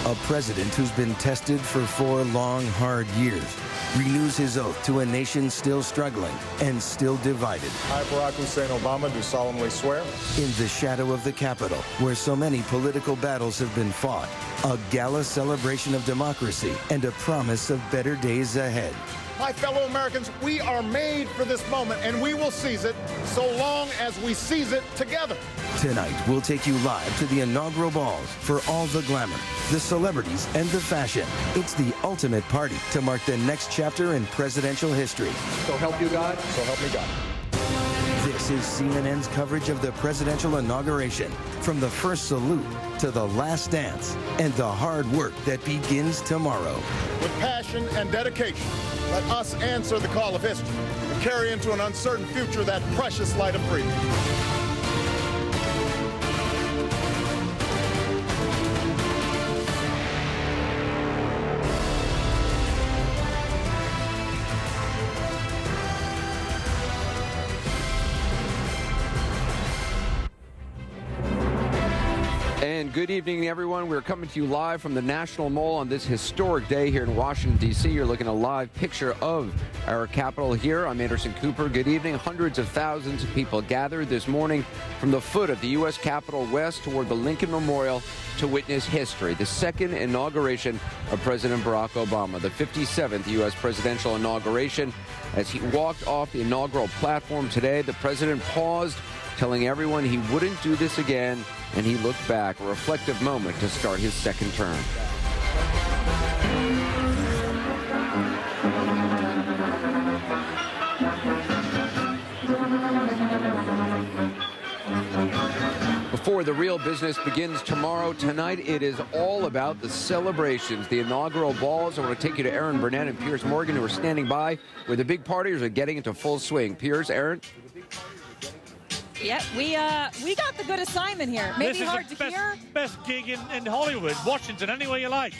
A president who's been tested for 4 long, hard years renews his oath to a nation still struggling and still divided. I, Barack Hussein Obama, do solemnly swear. In the shadow of the Capitol, where so many political battles have been fought, a gala celebration of democracy and a promise of better days ahead. My fellow Americans, we are made for this moment, and we will seize it so long as we seize it together. Tonight, we'll take you live to the inaugural balls for all the glamour, the celebrities, and the fashion. It's the ultimate party to mark the next chapter in presidential history. So help you God. So help me God. This is CNN's coverage of the presidential inauguration, from the first salute to the last dance and the hard work that begins tomorrow. With passion and dedication, let us answer the call of history and carry into an uncertain future that precious light of freedom. And good evening, everyone. We're coming to you live from the National Mall on this historic day here in Washington, D.C. You're looking at a live picture of our Capitol here. I'm Anderson Cooper. Good evening. Hundreds of thousands of people gathered this morning from the foot of the U.S. Capitol west toward the Lincoln Memorial to witness history, the second inauguration of President Barack Obama, the 57th U.S. presidential inauguration. As he walked off the inaugural platform today, the president paused, telling everyone he wouldn't do this again, and he looked back, a reflective moment to start his second term. Before the real business begins tomorrow, tonight it is all about the celebrations, the inaugural balls. I want to take you to Aaron Burnett and Piers Morgan, who are standing by, where the big partiers are getting into full swing. Piers, Aaron? Yep, we got the good assignment here. Maybe hard to hear. Best gig in Hollywood, Washington, anywhere you like.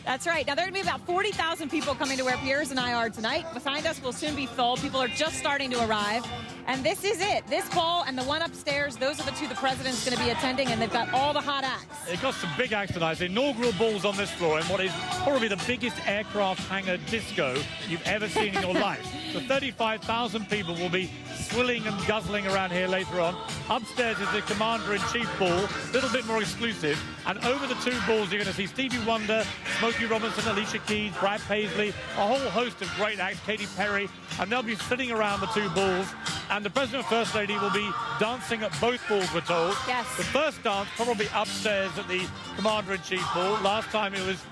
That's right. Now, there are going to be about 40,000 people coming to where Piers and I are tonight. Behind us will soon be full. People are just starting to arrive. And this is it. This ball and the one upstairs, those are the two the president's going to be attending, and they've got all the hot acts. They've got some big acts tonight. The inaugural balls on this floor in what is probably the biggest aircraft hangar disco you've ever seen in your life. The 35,000 people will be swilling and guzzling around here later on. Upstairs is the Commander-in-Chief ball, a little bit more exclusive. And over the two balls, you're going to see Stevie Wonder, Smokey Robinson, Alicia Keys, Brad Paisley, a whole host of great acts, Katy Perry, and they'll be sitting around the two balls. And the President and First Lady will be dancing at both balls, we're told. Yes. The first dance probably upstairs at the Commander-in-Chief ball. Last time it was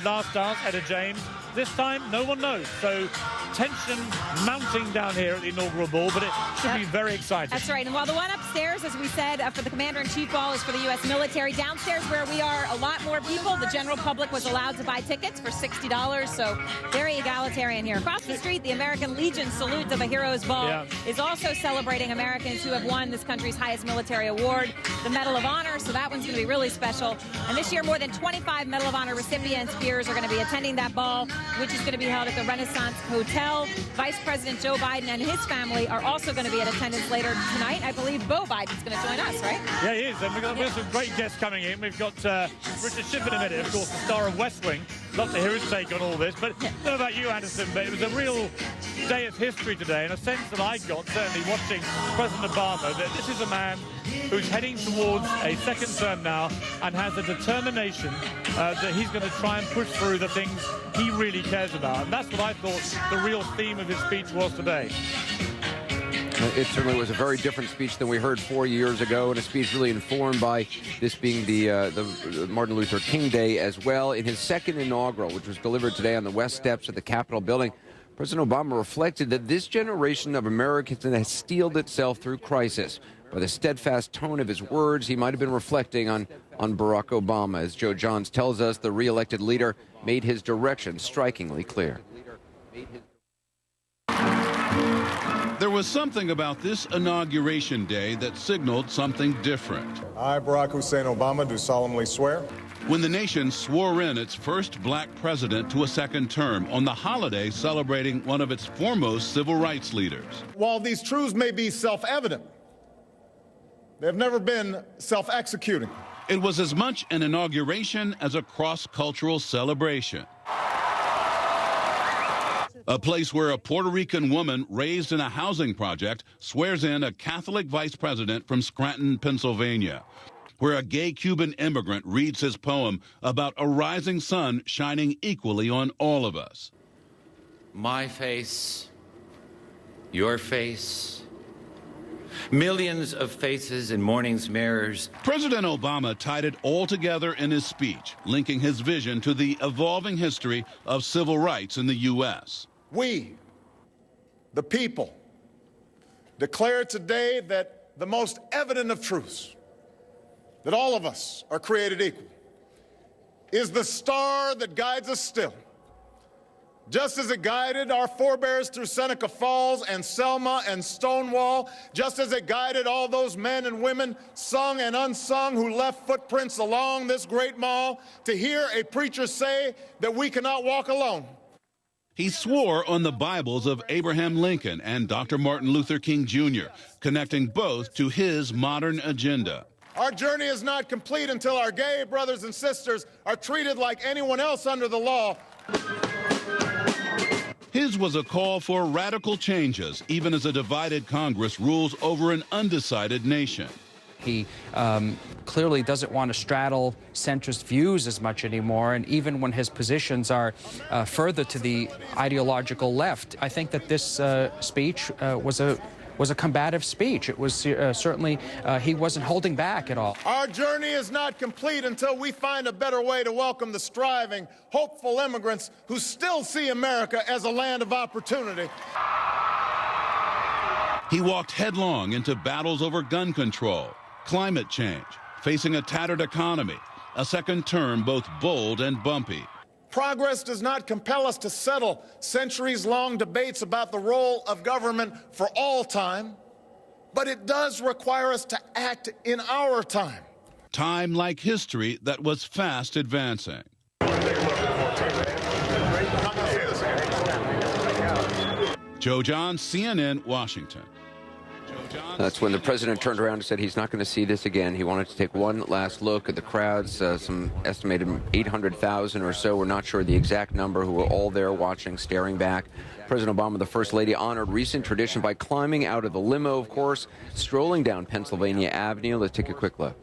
Last Dance, Etta James. This time, no one knows. So tension mounting down here at the inaugural ball, but it should be very exciting. That's right. And while the one upstairs, as we said, for the Commander-in-Chief ball is for the U.S. military, downstairs where we are, a lot more people. The general public was allowed to buy tickets for $60, so very egalitarian here. Across the street, the American Legion salute of a Heroes Ball is also celebrating Americans who have won this country's highest military award, the Medal of Honor, so that one's going to be really special. And this year, more than 25 Medal of Honor recipients, peers, are going to be attending that ball, which is going to be held at the Renaissance Hotel. Vice President Joe Biden and his family are also going to be in attendance later tonight. I believe Beau Biden's going to join us, right? Yeah, he is. And we've got some great guests coming in. We've got Richard Schiff in a minute, of course, the star of West Wing. Love to hear his take on all this. But I don't know about you, Anderson, but it was a real day of history today, and a sense that I got, certainly watching President Obama, that this is a man who's heading towards a second term now and has a determination that he's going to try and push through the things he really cares about. And that's what I thought the real theme of his speech was today. It certainly was a very different speech than we heard 4 years ago, and a speech really informed by this being the Martin Luther King Day as well. In his second inaugural, which was delivered today on the west steps of the Capitol building, President Obama reflected that this generation of Americans has steeled itself through crisis. By the steadfast tone of his words, he might have been reflecting on Barack Obama. As Joe Johns tells us, the re-elected leader made his direction strikingly clear. There was something about this inauguration day that signaled something different. I, Barack Hussein Obama, do solemnly swear. When the nation swore in its first black president to a second term on the holiday celebrating one of its foremost civil rights leaders. While these truths may be self-evident, they've never been self-executing. It was as much an inauguration as a cross-cultural celebration. A place where a Puerto Rican woman raised in a housing project swears in a Catholic vice president from Scranton, Pennsylvania. Where a gay Cuban immigrant reads his poem about a rising sun shining equally on all of us. My face, your face, millions of faces in morning's mirrors. President Obama tied it all together in his speech, linking his vision to the evolving history of civil rights in the U.S. We, the people, declare today that the most evident of truths, that all of us are created equal, is the star that guides us still. Just as it guided our forebears through Seneca Falls and Selma and Stonewall, just as it guided all those men and women, sung and unsung, who left footprints along this great mall, to hear a preacher say that we cannot walk alone. He swore on the Bibles of Abraham Lincoln and Dr. Martin Luther King Jr., connecting both to his modern agenda. Our journey is not complete until our gay brothers and sisters are treated like anyone else under the law. His was a call for radical changes, even as a divided Congress rules over an undecided nation. He clearly doesn't want to straddle centrist views as much anymore, and even when his positions are further to the ideological left. I think that this speech was a combative speech. It was certainly, he wasn't holding back at all. Our journey is not complete until we find a better way to welcome the striving, hopeful immigrants who still see America as a land of opportunity. He walked headlong into battles over gun control, climate change, facing a tattered economy, a second term both bold and bumpy. Progress does not compel us to settle centuries-long debates about the role of government for all time, but it does require us to act in our time. Time like history that was fast advancing. Joe John, CNN, Washington. That's when the president turned around and said he's not going to see this again. He wanted to take one last look at the crowds, some estimated 800,000 or so. We're not sure the exact number, who were all there watching, staring back. President Obama, the First Lady, honored recent tradition by climbing out of the limo, of course, strolling down Pennsylvania Avenue. Let's take a quick look.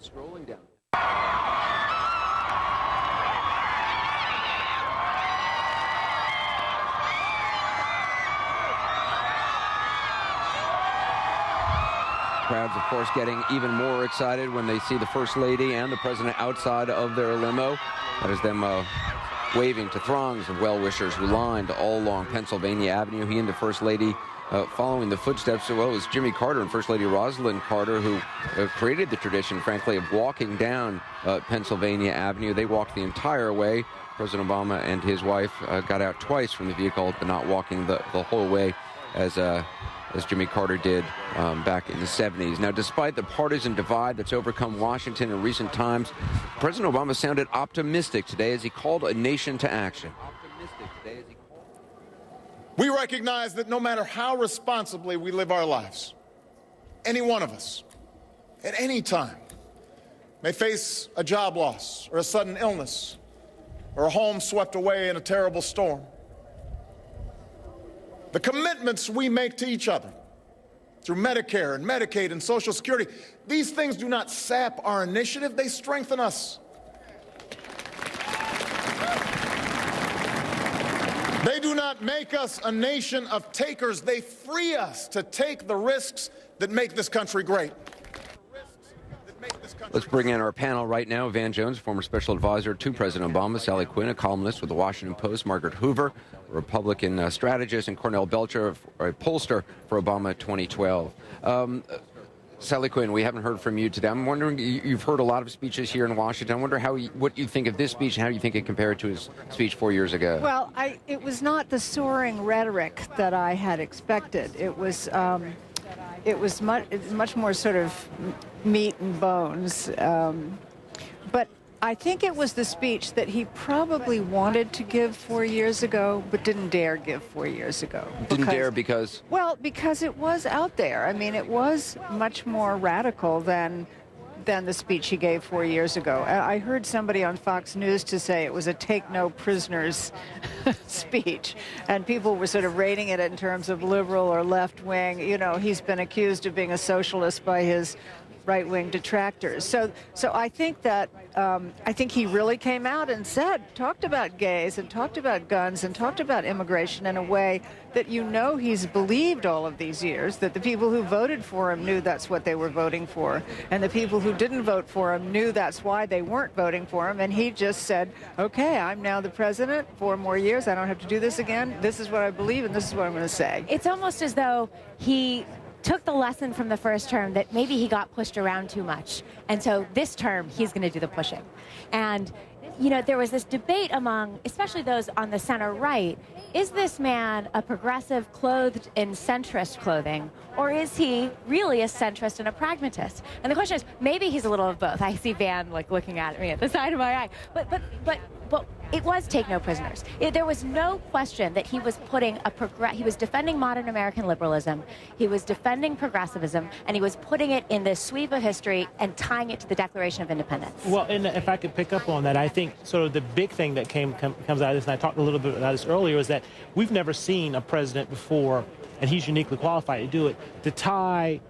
Crowds, of course, getting even more excited when they see the First Lady and the President outside of their limo. That is them waving to throngs of well-wishers who lined all along Pennsylvania Avenue. He and the First Lady following the footsteps, well, it was Jimmy Carter and First Lady Rosalind Carter who created the tradition, frankly, of walking down Pennsylvania Avenue. They walked the entire way. President Obama and his wife got out twice from the vehicle, but not walking the whole way as Jimmy Carter did back in the 70s. Now, despite the partisan divide that's overcome Washington in recent times, President Obama sounded optimistic today as he called a nation to action. We recognize that no matter how responsibly we live our lives, any one of us, at any time, may face a job loss or a sudden illness or a home swept away in a terrible storm. The commitments we make to each other through Medicare and Medicaid and Social Security, these things do not sap our initiative, they strengthen us. They do not make us a nation of takers, they free us to take the risks that make this country great. Let's bring in our panel right now. Van Jones, former special advisor to President Obama, Sally Quinn, a columnist with the Washington Post, Margaret Hoover, a Republican strategist, and Cornell Belcher, a pollster for Obama 2012. Sally Quinn, we haven't heard from you today. I'm wondering, you've heard a lot of speeches here in Washington. I wonder what you think of this speech and how you think it compared to his speech 4 years ago. Well, it was not the soaring rhetoric that I had expected. It was much more sort of meat and bones. But I think it was the speech that he probably wanted to give 4 years ago, but didn't dare give 4 years ago. Didn't dare because? Well, because it was out there. I mean, it was much more radical than than the speech he gave 4 years ago. I heard somebody on Fox News to say it was a take no prisoners speech, and people were sort of rating it in terms of liberal or left wing. You know, he's been accused of being a socialist by his right-wing detractors. So I think that I think he really came out and talked about gays and talked about guns and talked about immigration in a way that he's believed all of these years, that the people who voted for him knew that's what they were voting for, and the people who didn't vote for him knew that's why they weren't voting for him, and he just said, okay, I'm now the president, 4 more years, I don't have to do this again, this is what I believe, and this is what I'm going to say. It's almost as though he took the lesson from the first term that maybe he got pushed around too much. And so this term, he's going to do the pushing. And, you know, there was this debate among, especially those on the center right, is this man a progressive clothed in centrist clothing, or is he really a centrist and a pragmatist? And the question is, maybe he's a little of both. I see Van, like, looking at me at the side of my eye. But it was take no prisoners. There was no question that he was putting he was defending modern American liberalism, he was defending progressivism, and he was putting it in the sweep of history and tying it to the Declaration of Independence. Well, and if I could pick up on that, I think sort of the big thing that comes out of this, and I talked a little bit about this earlier, is that we've never seen a president before, and he's uniquely qualified to do it, to tie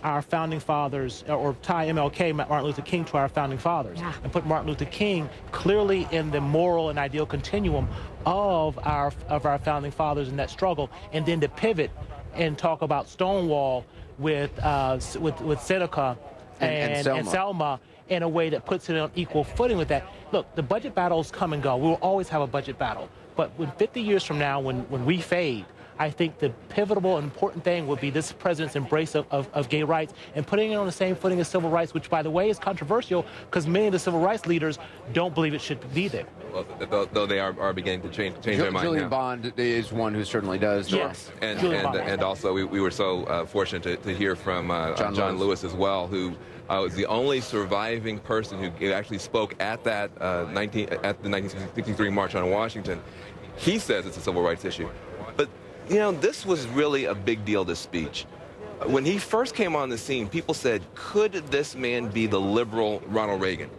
our founding fathers, or tie MLK, Martin Luther King, to our founding fathers, and put Martin Luther King clearly in the moral and ideal continuum of our founding fathers in that struggle, and then to pivot and talk about Stonewall with Seneca and Selma in a way that puts it on equal footing with that. Look, the budget battles come and go. We will always have a budget battle. But when 50 years from now, when we fade, I think the pivotal and important thing would be this president's embrace of gay rights and putting it on the same footing as civil rights, which, by the way, is controversial because many of the civil rights leaders don't believe it should be there. Well, though they are beginning to change their mind Julian now. Bond is one who certainly does. Yes. And also we were so fortunate to hear from John Lewis as well, who was the only surviving person who actually spoke at the 1963 March on Washington. He says it's a civil rights issue. But, you know, this was really a big deal, this speech. When he first came on the scene, people said, could this man be the liberal Ronald Reagan?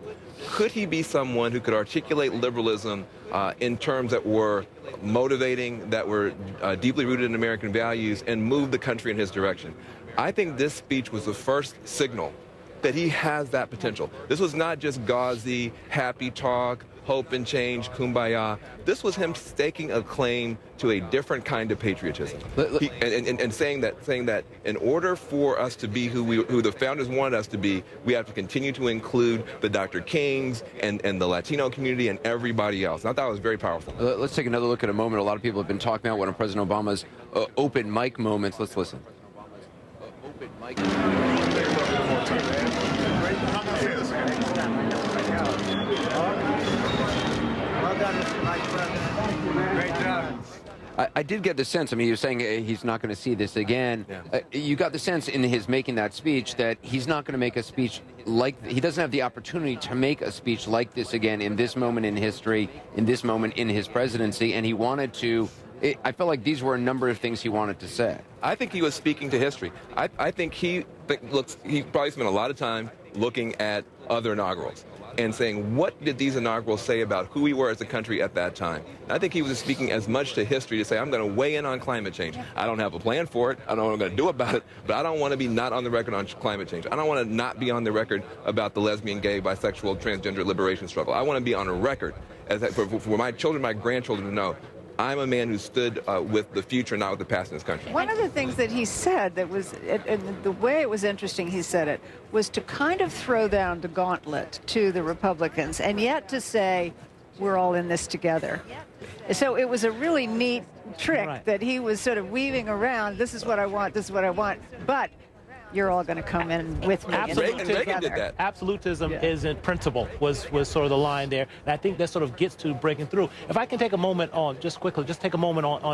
Could he be someone who could articulate liberalism in terms that were motivating, that were deeply rooted in American values, and move the country in his direction? I think this speech was the first signal that he has that potential. This was not just gauzy, happy talk, hope and change, kumbaya. This was him staking a claim to a different kind of patriotism, and saying that in order for us to be who the founders wanted us to be, we have to continue to include the Dr. Kings and the Latino community and everybody else. And I thought it was very powerful. Let's take another look at a moment. A lot of people have been talking about one of President Obama's open mic moments. Let's listen. Open mic. I did get the sense, I mean, you're saying he's not going to see this again. Yeah. You got the sense in his making that speech that he's not going to make a speech he doesn't have the opportunity to make a speech like this again in this moment in history, in this moment in his presidency, and he wanted to. I felt like these were a number of things he wanted to say. I think he was speaking to history. I think he probably spent a lot of time looking at other inaugurals and saying, what did these inaugurals say about who we were as a country at that time? And I think he was speaking as much to history to say, I'm going to weigh in on climate change. I don't have a plan for it. I don't know what I'm going to do about it, but I don't want to be not on the record on climate change. I don't want to not be on the record about the lesbian, gay, bisexual, transgender liberation struggle. I want to be on a record for my children, my grandchildren to know I'm a man who stood with the future, not with the past in this country. One of the things that he said that was, and the way it was interesting he said it, was to kind of throw down the gauntlet to the Republicans, and yet to say, we're all in this together. So it was a really neat trick that he was sort of weaving around, this is what I want, this is what I want, but you're all going to come in with me. Reagan did that. Absolutism isn't principle was sort of the line there. And I think that sort of gets to breaking through. If I can take a moment on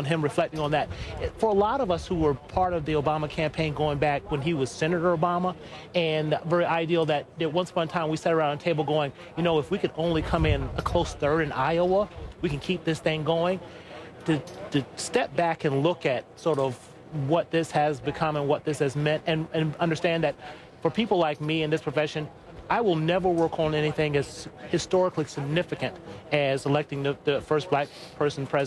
him reflecting on that. For a lot of us who were part of the Obama campaign going back when he was Senator Obama, and very ideal that once upon a time we sat around a table going, you know, if we could only come in a close third in Iowa, we can keep this thing going. To step back and look at sort of what this has become and what this has meant, and understand that for people like me in this profession, I will never work on anything as historically significant as electing the first black person president